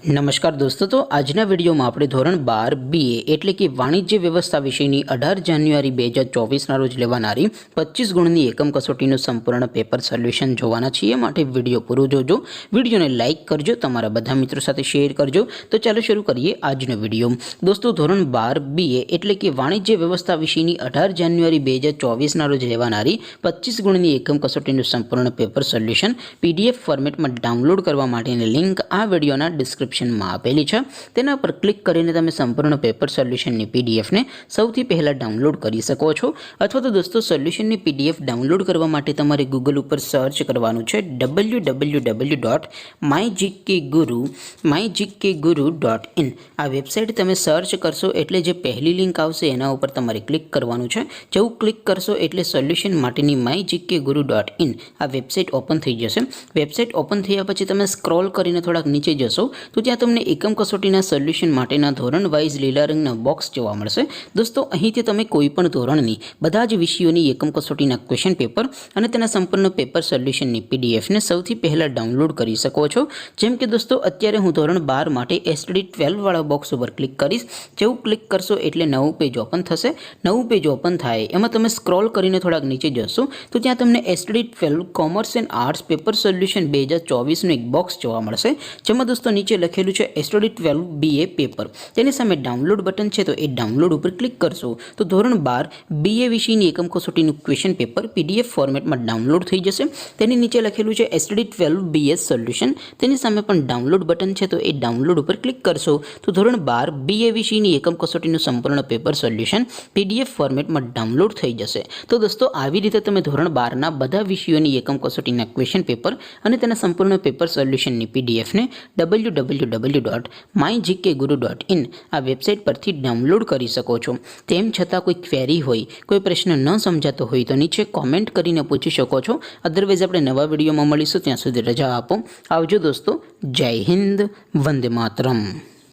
नमस्कार दोस्तों, तो आजना विडियो में આપણે ધોરણ 12 BA એટલે કે વાણિજ્ય વ્યવસ્થા વિષયની 18 જાન્યુઆરી 2024 રોજ લેવાનારી 25 ગુણની એકમ કસોટીનું સંપૂર્ણ પેપર સોલ્યુશન જોવાના છીએ। માટે વિડિયો પૂરો જોજો, વિડિયોને લાઈક કરજો, તમારા બધા મિત્રો સાથે શેર કરજો। તો ચાલો શરૂ કરીએ આજનો વિડિયો। દોસ્તો, ધોરણ 12 BA એટલે કે વાણિજ્ય વ્યવસ્થા વિષયની 18 જાન્યુઆરી 2024 રોજ લેવાનારી 25 ગુણની એકમ કસોટીનું સંપૂર્ણ પેપર સોલ્યુશન PDF ફોર્મેટમાં ડાઉનલોડ કરવા માટેની લિંક આ વિડિયોના ડિસ્ક્રિપ્શન में आपेली है। तेना पर क्लिक करीने तमे संपूर्ण पेपर सोल्यूशन नी PDF ने सौथी पहला डाउनलॉड करी सको छो। अथवा तो दोस्तों, सोल्यूशन नी PDF डाउनलॉड करवा माटे तमारे गूगल पर सर्च करवानुं छे www.mygkguru.in। आ वेबसाइट तमे सर्च करशो एटले जे पहली लिंक आवशे एना उपर तमारे क्लिक करवानुं छे। जेवुं क्लिक करशो एटले सोल्यूशन माटेनी mygkguru.in आ वेबसाइट ओपन थई जशे। वेबसाइट ओपन थया पछी तमे स्क्रॉल करीने थोड़ाक नीचे जशो तो त्यां तमने एकम कसोटीना सोल्यूशन माटेना धोरण वाइज लीला रंगना बॉक्स जोवा मळशे। दोस्तों, અહીંથી તમે કોઈપણ ધોરણની બધા જ વિષયોની એકમ કસોટીના ક્વેશ્ચન પેપર અને તેના સંપૂર્ણ પેપર સોલ્યુશનની PDF ને સૌથી પહેલા ડાઉનલોડ કરી શકો છો। જેમ કે દોસ્તો, અત્યારે હું ધોરણ 12 માટે STD 12 વાળા બોક્સ ઉપર ક્લિક કરીશ। જેવું ક્લિક કરશો એટલે નવું પેજ ઓપન થશે। નવું પેજ ઓપન થાય એમાં તમે સ્ક્રોલ કરીને થોડાક નીચે જશો તો ત્યાં તમને STD 12 commerce and arts paper solution 2024 નું એક બોક્સ જોવા મળશે, જેમાં દોસ્તો નીચે લખેલું છે STD 12 BA પેપર। તેની સામે ડાઉનલોડ બટન છે, તો એ ડાઉનલોડ ઉપર ક્લિક કરશો તો ધોરણ 12 BA વિષયની એકમ કસોટીનું ક્વેશ્ચન પેપર PDF ફોર્મેટમાં ડાઉનલોડ થઈ જશે। તેની નીચે લખેલું છે STD 12 BS સોલ્યુશન। તેની સામે પણ ડાઉનલોડ બટન છે, તો એ ડાઉનલોડ ઉપર ક્લિક કરશો તો ધોરણ 12 BA વિષયની એકમ કસોટીનું સંપૂર્ણ પેપર સોલ્યુશન PDF ફોર્મેટમાં ડાઉનલોડ થઈ જશે। તો દોસ્તો, આવી રીતે તમે ધોરણ 12ના બધા વિષયોની એકમ કસોટીના ક્વેશ્ચન પેપર અને તેના સંપૂર્ણ પેપર સોલ્યુશનની PDF ને www.mygkguru.in आ वेबसाइट परथी डाउनलॉड करी सको छो। तेम छतां कोई क्वेरी होय, कोई प्रश्न न समजातो होय तो नीचे कॉमेंट करीने पूछी शको छो। अदरवाइज आपणे नवा विडियोमां मळीशुं, त्यां सुधी रजा आपो। आवजो दोस्तों। जय हिंद, वंदे मातरम।